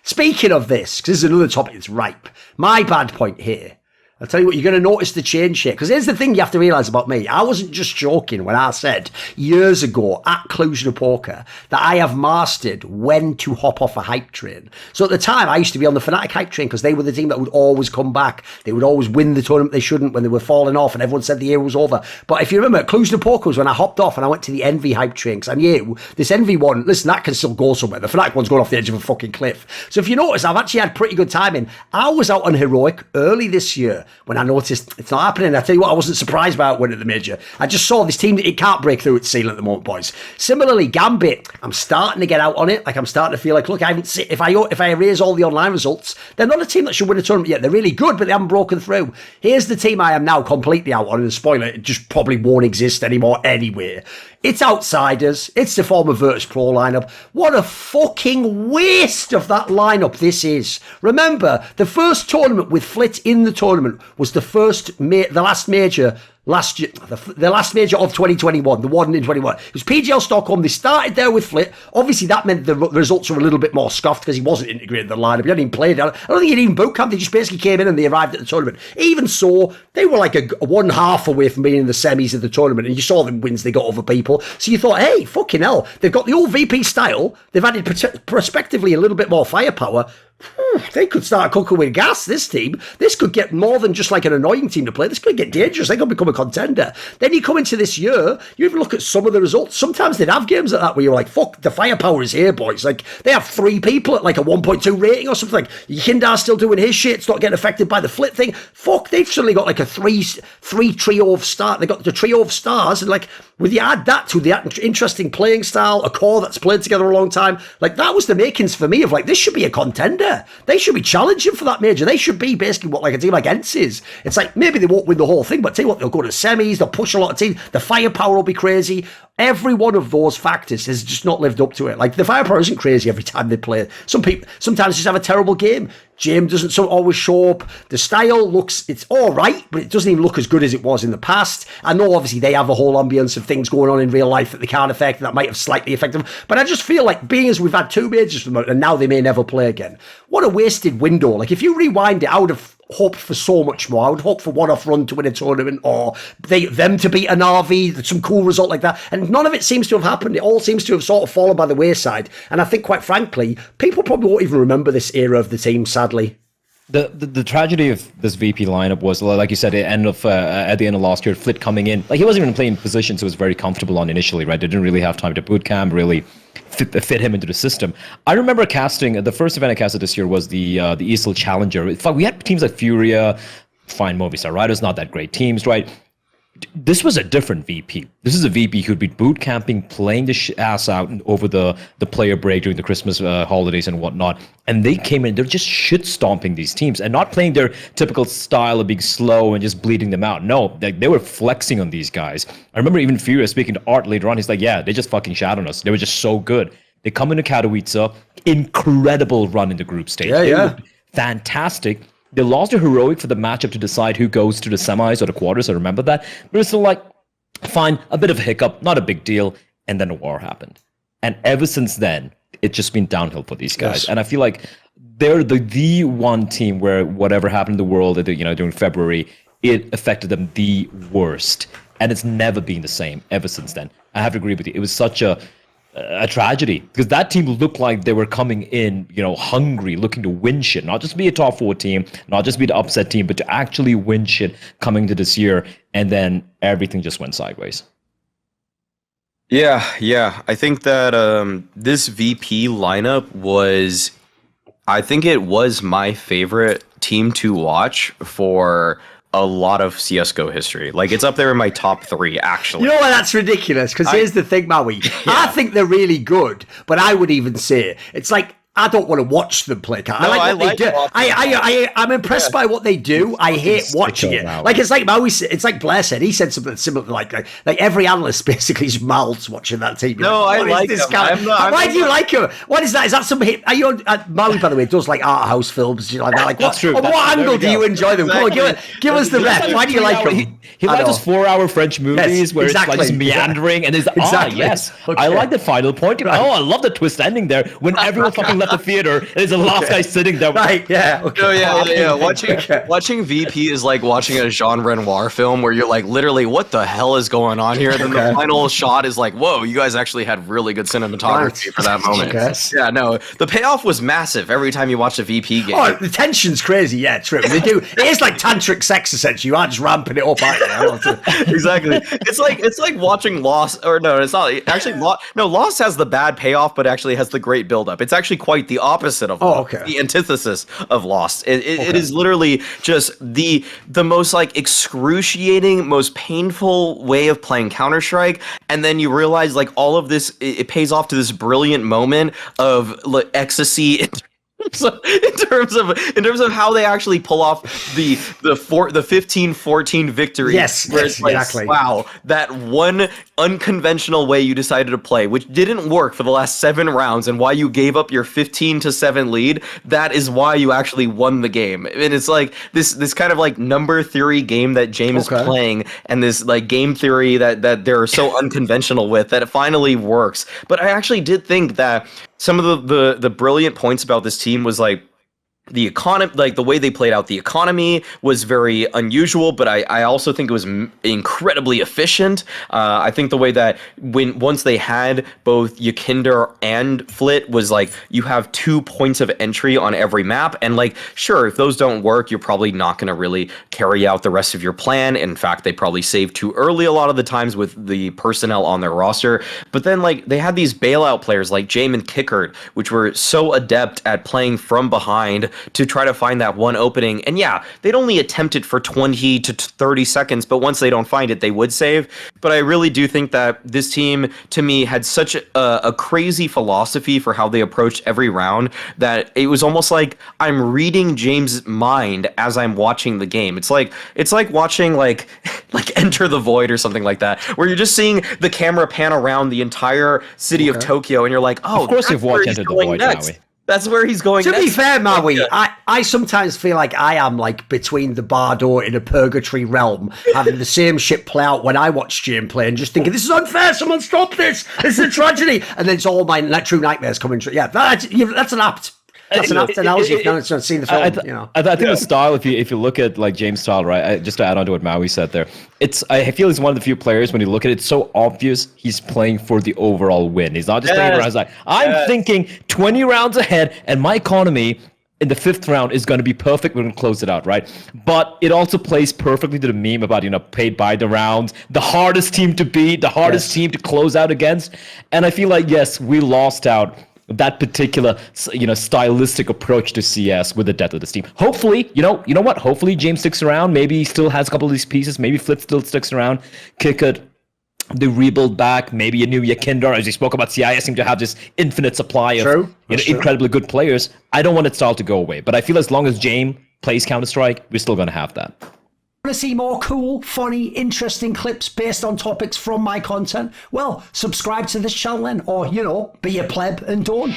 Speaking of this, because this is another topic that's ripe, my bad point here. I'll tell you what, you're going to notice the change here. Because here's the thing you have to realise about me. I wasn't just joking when I said years ago at Cluj-Napoca that I have mastered when to hop off a hype train. So at the time, I used to be on the Fnatic hype train because they were the team that would always come back. They would always win the tournament they shouldn't when they were falling off and everyone said the year was over. But if you remember, at Cluj-Napoca was when I hopped off and I went to the Envy hype train because I knew this Envy one, listen, that can still go somewhere. The Fnatic one's going off the edge of a fucking cliff. So if you notice, I've actually had pretty good timing. I was out on Heroic early this year when I noticed it's not happening. I tell you what, I wasn't surprised by it winning the major. I just saw this team, it can't break through its ceiling at the moment, boys. Similarly, Gambit, I'm starting to get out on it. Like, I'm starting to feel like, look, I haven't seen, if I erase all the online results, they're not a team that should win a tournament yet. They're really good, but they haven't broken through. Here's the team I am now completely out on, and spoiler, it just probably won't exist anymore anyway. It's Outsiders. It's the former Virtus Pro lineup. What a fucking waste of that lineup this is. Remember, the first tournament with Flit in the tournament was the last major last year, the last major of 2021, the one in 21. It was PGL Stockholm. They started there with Flit. Obviously, that meant the results were a little bit more scuffed because he wasn't integrated in the lineup. He hadn't even played. I don't think he'd even boot camp. They just basically came in and they arrived at the tournament. Even so, they were like a 1/2 away from being in the semis of the tournament, and you saw the wins they got over people. So you thought, hey, fucking hell, they've got the old VP style. They've added prospectively a little bit more firepower. They could start cooking with gas, this team. This could get more than just like an annoying team to play. This could get dangerous. They could become a contender. Then you come into this year, you even look at some of the results. Sometimes they'd have games like that where you're like, fuck, the firepower is here, boys. Like, they have 3 people at like a 1.2 rating or something. Like, Hindar's still doing his shit. It's not getting affected by the Flit thing. Fuck, they've suddenly got like a three trio of stars. They got the trio of stars, and like, when you add that to the interesting playing style, a core that's played together a long time, like, that was the makings for me of like, this should be a contender. They should be challenging for that major. They should be basically what like a team like Ents is. It's like, maybe they won't win the whole thing, but tell you what, they'll go to semis, they'll push a lot of teams, the firepower will be crazy. Every one of those factors has just not lived up to it. Like, the firepower isn't crazy every time they play. Some people sometimes just have a terrible game. James doesn't always show up. The style looks, it's all right, but it doesn't even look as good as it was in the past. I know obviously they have a whole ambience of things going on in real life that they can't affect, and that might have slightly affected them. But I just feel like, being as we've had 2 majors from them, and now they may never play again, what a wasted window. Like, if you rewind it, I would have hoped for so much more. I would hope for one-off run to win a tournament, or them to beat an RV, some cool result like that. And none of it seems to have happened. It all seems to have sort of fallen by the wayside. And I think, quite frankly, people probably won't even remember this era of the team, sadly. The tragedy of this VP lineup was, like you said, at the end of last year, Flit coming in, like, he wasn't even playing positions he was very comfortable on initially, right? They didn't really have time to boot camp, really fit him into the system. I remember casting, the first event I casted this year was the ESL Challenger. In fact, we had teams like Furia, fine Movistar Riders, not that great teams, right? This was a different VP. This is a VP who'd be boot camping, playing the ass out over the player break during the Christmas holidays and whatnot. And they came in, they're just shit stomping these teams and not playing their typical style of being slow and just bleeding them out. No, they were flexing on these guys. I remember even Furia speaking to Art later on. He's like, yeah, they just fucking shat on us. They were just so good. They come into Katowice, incredible run in the group stage. Yeah. Fantastic. They lost to Heroic for the matchup to decide who goes to the semis or the quarters. I remember that. But it's still like, fine, a bit of a hiccup, not a big deal. And then a war happened. And ever since then, it's just been downhill for these guys. Yes. And I feel like they're the one team where whatever happened in the world, during February, it affected them the worst. And it's never been the same ever since then. I have to agree with you. It was such a tragedy, because that team looked like they were coming in, hungry, looking to win shit, not just be a top 4 team, not just be the upset team, but to actually win shit coming to this year. And then everything just went sideways. Yeah. I think that this VP lineup was, I think it was my favorite team to watch for a lot of CSGO history. Like, it's up there in my top 3, actually. You know what? That's ridiculous, because here's the thing, Maui. Yeah. I think they're really good, but I would even say it's like, I don't want to watch them play. I like what they do. I'm impressed by what they do. I hate watching it. Like, it's like Maui. It's like Blair said. He said something similar, like every analyst basically just mouths watching that team. No, I like this guy. Why do you like him? What is that? Is that some hit? Are you Maui, by the way, does like art house films? Like that. Like, that's true. On what angle do you enjoy them? Exactly. Come on, give us the rep. Why do you like him? He likes those 4-hour French movies where it's like just meandering and it's yes. Okay. I like the final point. Oh, I love the twist ending there when everyone fucking left at the theater, and there's a last guy sitting there. Right, yeah. Okay. No, yeah. Watching VP is like watching a Jean Renoir film where you're like, literally, what the hell is going on here? And then the final shot is like, whoa, you guys actually had really good cinematography for that moment. Yeah, no, the payoff was massive every time you watch a VP game. Oh, the tension's crazy. Yeah, true. They do. It is like tantric sex, essentially. You aren't just ramping it up, aren't you? Exactly. It's like watching Lost, or no, it's not. Actually, Lost has the bad payoff, but actually has the great buildup. It's actually quite the opposite of Lost. The antithesis of Lost. It is literally just the most like excruciating, most painful way of playing Counter-Strike, and then you realize like all of this, it pays off to this brilliant moment of like, ecstasy. So in terms of how they actually pull off the 15-14 victory. Yes, exactly. Wow, that one unconventional way you decided to play, which didn't work for the last 7 rounds, and why you gave up your 15-7 lead, that is why you actually won the game. And it's like this kind of like number theory game that James is playing, and this like game theory that they're so unconventional with, that it finally works. But I actually did think that some of the brilliant points about this team was like the economy, like the way they played out the economy was very unusual, but I also think it was incredibly efficient. I think the way that once they had both Yakinder and Flit was like, you have 2 points of entry on every map, and like, sure, if those don't work, you're probably not going to really carry out the rest of your plan. In fact, they probably save too early a lot of the times with the personnel on their roster. But then like they had these bailout players like Jamin Kickard, which were so adept at playing from behind to try to find that one opening. And yeah, they'd only attempt it for 20 to 30 seconds, but once they don't find it, they would save. But I really do think that this team, to me, had such a crazy philosophy for how they approached every round that it was almost like I'm reading James' mind as I'm watching the game. It's like watching like Enter the Void or something like that, where you're just seeing the camera pan around the entire city of Tokyo, and you're like, oh, of course you've watched Enter the Void, Maui. That's where he's going. To next. be fair, Maui, I sometimes feel like I am like between the bardo in a purgatory realm, having the same shit play out when I watch Jim play, and just thinking, this is unfair, someone stop this, this is a tragedy. And then it's all my true nightmares coming true. Yeah, that's an apt. That's an apt analogy if no one's seen the film. I think the style, if you look at like James' style, right? Just to add on to what Maui said there, I feel he's one of the few players when you look at it, it's so obvious he's playing for the overall win. He's not just playing around. He's like, I'm thinking 20 rounds ahead, and my economy in the 5th round is going to be perfect. We're going to close it out, right? But it also plays perfectly to the meme about, paid by the round, the hardest team to beat, the hardest team to close out against. And I feel like, yes, we lost out that particular, stylistic approach to CS with the death of this team. Hopefully, you know what? Hopefully James sticks around. Maybe he still has a couple of these pieces. Maybe Flip still sticks around. Kick it. The rebuild back. Maybe a new Yakinder. As you spoke about, CIS seem to have this infinite supply of incredibly good players. I don't want its style to go away, but I feel as long as James plays Counter-Strike, we're still going to have that. Want to see more cool, funny, interesting clips based on topics from my content? Well, subscribe to this channel then, or, be a pleb and don't.